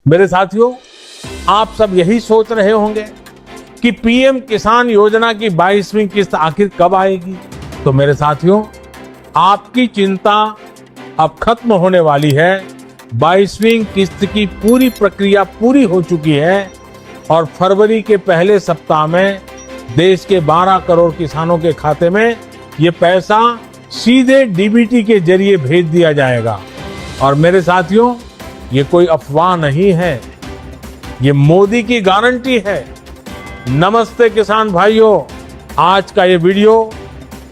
मेरे साथियों, आप सब यही सोच रहे होंगे कि पीएम किसान योजना की 22वीं किस्त आखिर कब आएगी। तो मेरे साथियों, आपकी चिंता अब खत्म होने वाली है। 22वीं किस्त की पूरी प्रक्रिया पूरी हो चुकी है और फरवरी के पहले सप्ताह में देश के 12 करोड़ किसानों के खाते में ये पैसा सीधे डीबीटी के जरिए भेज दिया जाएगा। और मेरे साथियों, ये कोई अफवाह नहीं है, ये मोदी की गारंटी है। नमस्ते किसान भाइयों, आज का ये वीडियो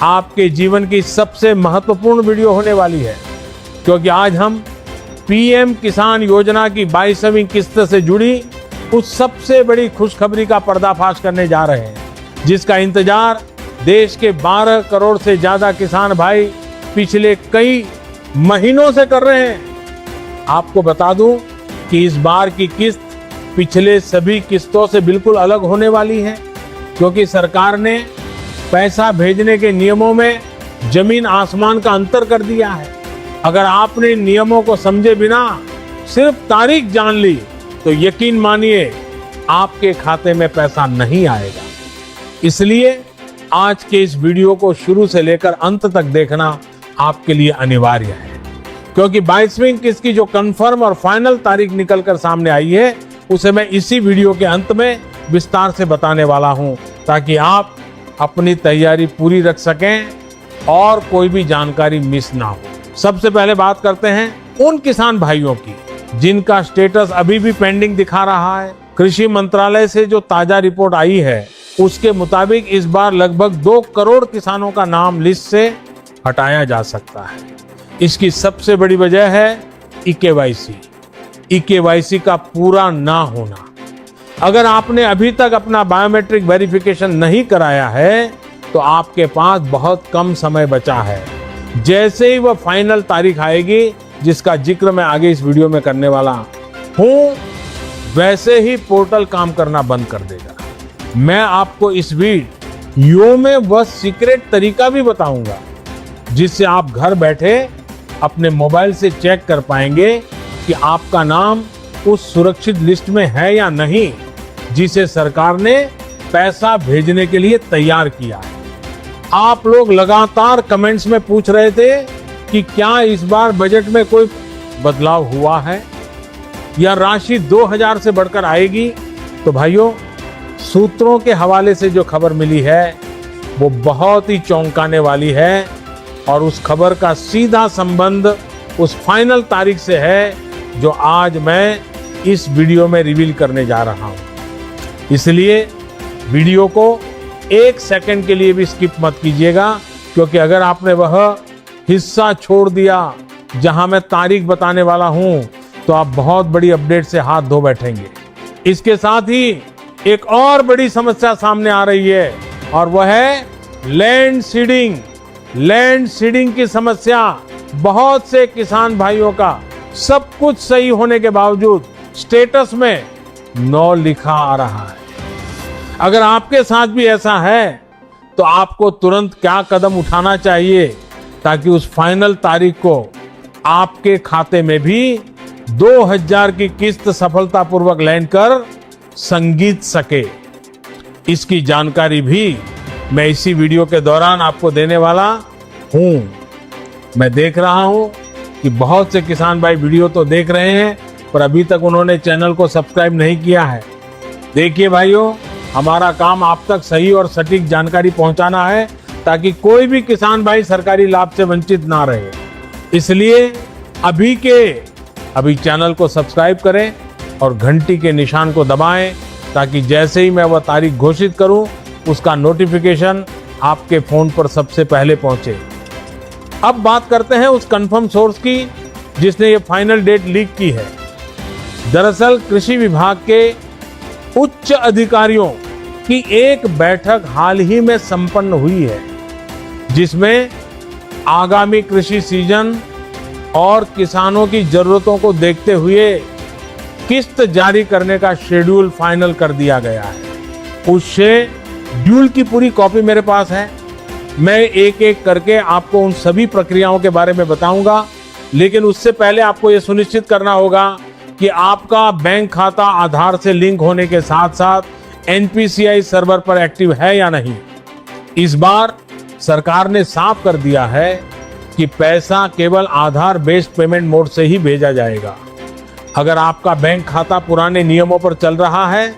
आपके जीवन की सबसे महत्वपूर्ण वीडियो होने वाली है, क्योंकि आज हम पीएम किसान योजना की 22वीं किस्त से जुड़ी उस सबसे बड़ी खुशखबरी का पर्दाफाश करने जा रहे हैं, जिसका इंतजार देश के 12 करोड़ से ज्यादा किसान भाई पिछले कई महीनों से कर रहे हैं। आपको बता दूं कि इस बार की किस्त पिछले सभी किस्तों से बिल्कुल अलग होने वाली है, क्योंकि सरकार ने पैसा भेजने के नियमों में जमीन आसमान का अंतर कर दिया है। अगर आपने नियमों को समझे बिना सिर्फ तारीख जान ली तो यकीन मानिए आपके खाते में पैसा नहीं आएगा। इसलिए आज के इस वीडियो को शुरू से लेकर अंत तक देखना आपके लिए अनिवार्य है, क्योंकि 22वीं किस्त की जो कंफर्म और फाइनल तारीख निकलकर सामने आई है उसे मैं इसी वीडियो के अंत में विस्तार से बताने वाला हूं, ताकि आप अपनी तैयारी पूरी रख सकें और कोई भी जानकारी मिस ना हो। सबसे पहले बात करते हैं उन किसान भाइयों की जिनका स्टेटस अभी भी पेंडिंग दिखा रहा है। कृषि मंत्रालय से जो ताजा रिपोर्ट आई है उसके मुताबिक इस बार लगभग 2 करोड़ किसानों का नाम लिस्ट से हटाया जा सकता है। इसकी सबसे बड़ी वजह है ई-केवाईसी का पूरा ना होना। अगर आपने अभी तक अपना बायोमेट्रिक वेरिफिकेशन नहीं कराया है तो आपके पास बहुत कम समय बचा है। जैसे ही वह फाइनल तारीख आएगी, जिसका जिक्र मैं आगे इस वीडियो में करने वाला हूं, वैसे ही पोर्टल काम करना बंद कर देगा। मैं आपको इस वीडियो में वह सीक्रेट तरीका भी बताऊंगा जिससे आप घर बैठे अपने मोबाइल से चेक कर पाएंगे कि आपका नाम उस सुरक्षित लिस्ट में है या नहीं, जिसे सरकार ने पैसा भेजने के लिए तैयार किया है। आप लोग लगातार कमेंट्स में पूछ रहे थे कि क्या इस बार बजट में कोई बदलाव हुआ है या राशि 2000 से बढ़कर आएगी। तो भाइयों, सूत्रों के हवाले से जो खबर मिली है वो बहुत ही चौंकाने वाली है और उस खबर का सीधा संबंध उस फाइनल तारीख से है जो आज मैं इस वीडियो में रिवील करने जा रहा हूं। इसलिए वीडियो को 1 सेकंड के लिए भी स्किप मत कीजिएगा, क्योंकि अगर आपने वह हिस्सा छोड़ दिया जहां मैं तारीख बताने वाला हूं तो आप बहुत बड़ी अपडेट से हाथ धो बैठेंगे। इसके साथ ही एक और बड़ी समस्या सामने आ रही है और वह है लैंड सीडिंग। लैंड सीडिंग की समस्या बहुत से किसान भाइयों का सब कुछ सही होने के बावजूद स्टेटस में 9 लिखा आ रहा है। अगर आपके साथ भी ऐसा है तो आपको तुरंत क्या कदम उठाना चाहिए ताकि उस फाइनल तारीख को आपके खाते में भी 2000 की किस्त सफलतापूर्वक लैंड कर संगीत सके। इसकी जानकारी भी मैं इसी वीडियो के दौरान आपको देने वाला हूं। मैं देख रहा हूं कि बहुत से किसान भाई वीडियो तो देख रहे हैं पर अभी तक उन्होंने चैनल को सब्सक्राइब नहीं किया है। देखिए भाइयों, हमारा काम आप तक सही और सटीक जानकारी पहुंचाना है ताकि कोई भी किसान भाई सरकारी लाभ से वंचित ना रहे। इसलिए अभी चैनल को सब्सक्राइब करें और घंटी के निशान को दबाएं ताकि जैसे ही मैं वह तारीख घोषित करूं उसका नोटिफिकेशन आपके फोन पर सबसे पहले पहुंचे। अब बात करते हैं उस कंफर्म सोर्स की जिसने ये फाइनल डेट लीक की है। दरअसल कृषि विभाग के उच्च अधिकारियों की एक बैठक हाल ही में संपन्न हुई है, जिसमें आगामी कृषि सीजन और किसानों की जरूरतों को देखते हुए किस्त जारी करने का शेड्यूल फाइनल कर दिया गया है। उस शेड्यूल की पूरी कॉपी मेरे पास है। मैं एक एक करके आपको उन सभी प्रक्रियाओं के बारे में बताऊंगा, लेकिन उससे पहले आपको यह सुनिश्चित करना होगा कि आपका बैंक खाता आधार से लिंक होने के साथ साथ एनपीसीआई सर्वर पर एक्टिव है या नहीं। इस बार सरकार ने साफ कर दिया है कि पैसा केवल आधार बेस्ड पेमेंट मोड से ही भेजा जाएगा। अगर आपका बैंक खाता पुराने नियमों पर चल रहा है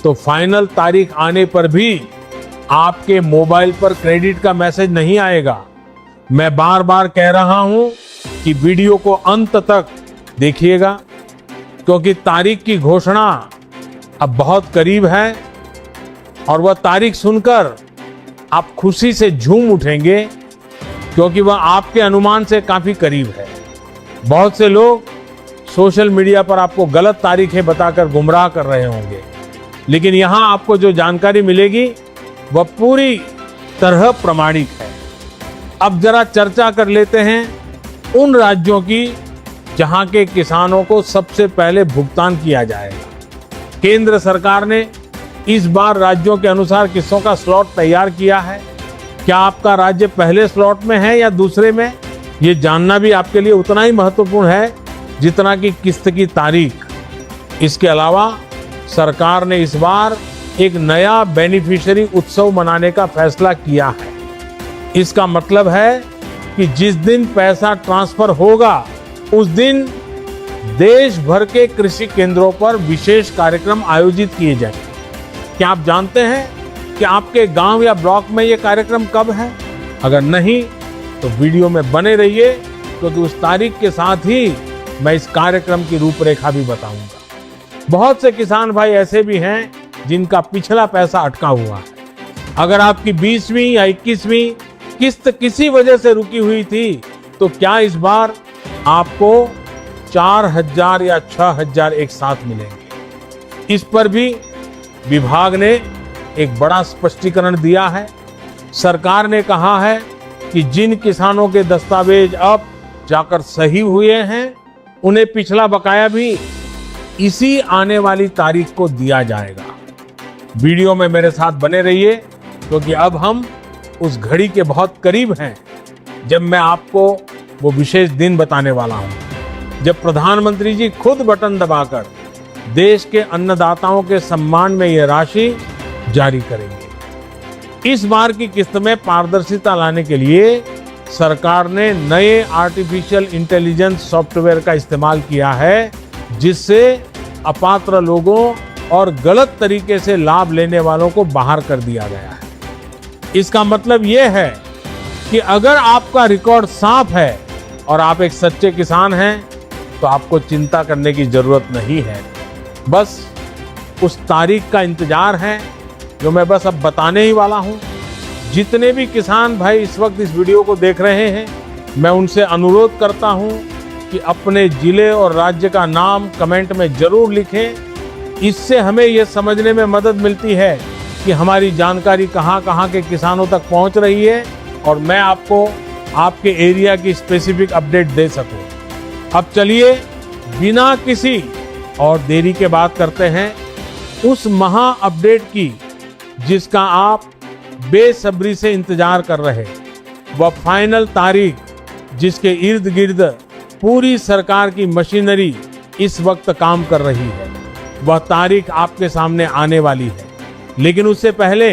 तो फाइनल तारीख आने पर भी आपके मोबाइल पर क्रेडिट का मैसेज नहीं आएगा। मैं बार बार कह रहा हूं कि वीडियो को अंत तक देखिएगा, क्योंकि तारीख की घोषणा अब बहुत करीब है और वह तारीख सुनकर आप खुशी से झूम उठेंगे, क्योंकि वह आपके अनुमान से काफी करीब है। बहुत से लोग सोशल मीडिया पर आपको गलत तारीखें बताकर गुमराह कर रहे होंगे, लेकिन यहां आपको जो जानकारी मिलेगी वह पूरी तरह प्रामाणिक है। अब जरा चर्चा कर लेते हैं उन राज्यों की जहां के किसानों को सबसे पहले भुगतान किया जाएगा। केंद्र सरकार ने इस बार राज्यों के अनुसार किस्तों का स्लॉट तैयार किया है। क्या आपका राज्य पहले स्लॉट में है या दूसरे में, ये जानना भी आपके लिए उतना ही महत्वपूर्ण है जितना कि किस्त की तारीख। इसके अलावा सरकार ने इस बार एक नया बेनिफिशियरी उत्सव मनाने का फैसला किया है। इसका मतलब है कि जिस दिन पैसा ट्रांसफर होगा उस दिन देश भर के कृषि केंद्रों पर विशेष कार्यक्रम आयोजित किए जाएंगे। क्या आप जानते हैं कि आपके गांव या ब्लॉक में ये कार्यक्रम कब है? अगर नहीं तो वीडियो में बने रहिए, क्योंकि उस तारीख के साथ ही मैं इस कार्यक्रम की रूपरेखा भी बताऊंगा। बहुत से किसान भाई ऐसे भी हैं जिनका पिछला पैसा अटका हुआ है। अगर आपकी 20वीं या 21वीं किस्त किसी वजह से रुकी हुई थी तो क्या इस बार आपको 4,000 या 6,000 एक साथ मिलेंगे? इस पर भी विभाग ने एक बड़ा स्पष्टीकरण दिया है। सरकार ने कहा है कि जिन किसानों के दस्तावेज अब जाकर सही हुए हैं उन्हें पिछला बकाया भी इसी आने वाली तारीख को दिया जाएगा। वीडियो में मेरे साथ बने रहिए, क्योंकि अब हम उस घड़ी के बहुत करीब हैं जब मैं आपको वो विशेष दिन बताने वाला हूं, जब प्रधानमंत्री जी खुद बटन दबाकर देश के अन्नदाताओं के सम्मान में ये राशि जारी करेंगे। इस बार की किस्त में पारदर्शिता लाने के लिए सरकार ने नए आर्टिफिशियल इंटेलिजेंस सॉफ्टवेयर का इस्तेमाल किया है, जिससे अपात्र लोगों और गलत तरीके से लाभ लेने वालों को बाहर कर दिया गया है। इसका मतलब यह है कि अगर आपका रिकॉर्ड साफ है और आप एक सच्चे किसान हैं तो आपको चिंता करने की जरूरत नहीं है। बस उस तारीख का इंतजार है जो मैं बस अब बताने ही वाला हूं। जितने भी किसान भाई इस वक्त इस वीडियो को देख रहे हैं, मैं उनसे अनुरोध करता हूं कि अपने जिले और राज्य का नाम कमेंट में जरूर लिखें। इससे हमें यह समझने में मदद मिलती है कि हमारी जानकारी कहां-कहां के किसानों तक पहुंच रही है और मैं आपको आपके एरिया की स्पेसिफिक अपडेट दे सकूं। अब चलिए बिना किसी और देरी के बात करते हैं उस महा अपडेट की जिसका आप बेसब्री से इंतजार कर रहे। वह फाइनल तारीख जिसके इर्द गिर्द पूरी सरकार की मशीनरी इस वक्त काम कर रही है, वह तारीख आपके सामने आने वाली है। लेकिन उससे पहले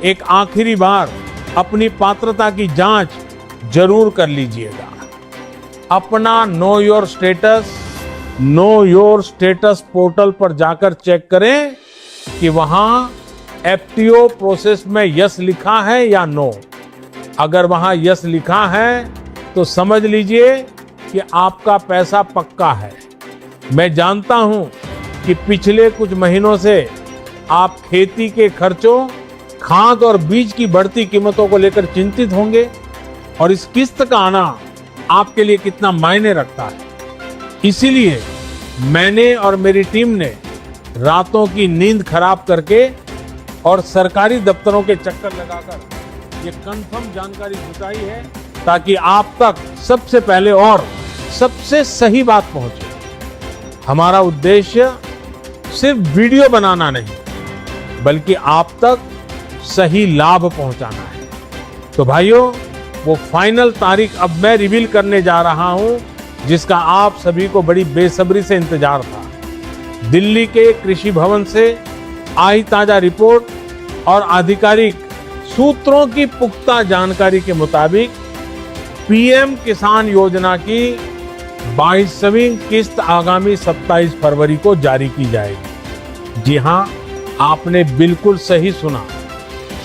एक आखिरी बार अपनी पात्रता की जांच जरूर कर लीजिएगा। अपना नो योर स्टेटस पोर्टल पर जाकर चेक करें कि वहां एफटीओ प्रोसेस में यस लिखा है या नो। अगर वहां यस लिखा है तो समझ लीजिए कि आपका पैसा पक्का है। मैं जानता हूं कि पिछले कुछ महीनों से आप खेती के खर्चों, खाद और बीज की बढ़ती कीमतों को लेकर चिंतित होंगे और इस किस्त का आना आपके लिए कितना मायने रखता है। इसीलिए मैंने और मेरी टीम ने रातों की नींद खराब करके और सरकारी दफ्तरों के चक्कर लगाकर ये कंफर्म जानकारी जुटाई है, ताकि आप तक सबसे पहले और सबसे सही बात पहुंचे। हमारा उद्देश्य सिर्फ वीडियो बनाना नहीं, बल्कि आप तक सही लाभ पहुंचाना है। तो भाइयों, वो फाइनल तारीख अब मैं रिवील करने जा रहा हूं, जिसका आप सभी को बड़ी बेसब्री से इंतजार था। दिल्ली के कृषि भवन से आई ताजा रिपोर्ट और आधिकारिक सूत्रों की पुख्ता जानकारी के मुताबिक पीएम किसान योजना की 22वीं किस्त आगामी 27 फरवरी को जारी की जाएगी। जी हां, आपने बिल्कुल सही सुना।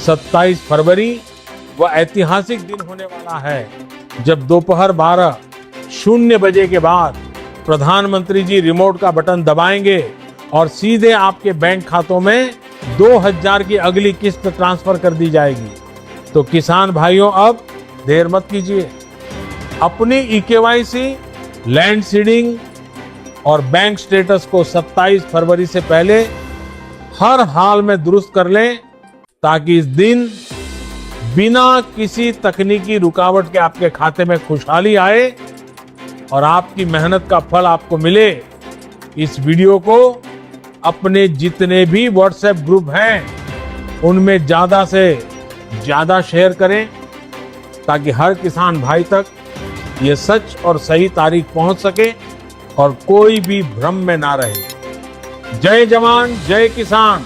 27 फरवरी वह ऐतिहासिक दिन होने वाला है जब दोपहर 12:00 बजे के बाद प्रधानमंत्री जी रिमोट का बटन दबाएंगे और सीधे आपके बैंक खातों में 2000 की अगली किस्त ट्रांसफर कर दी जाएगी। तो किसान भाइयों, अब देर मत कीजिए, अपनी ईकेवाईसी, लैंड सीडिंग और बैंक स्टेटस को 27 फरवरी से पहले हर हाल में दुरुस्त कर लें, ताकि इस दिन बिना किसी तकनीकी रुकावट के आपके खाते में खुशहाली आए और आपकी मेहनत का फल आपको मिले। इस वीडियो को अपने जितने भी व्हाट्सएप ग्रुप हैं उनमें ज्यादा से ज्यादा शेयर करें, ताकि हर किसान भाई तक ये सच और सही तारीख पहुंच सके और कोई भी भ्रम में ना रहे। जय जवान, जय किसान।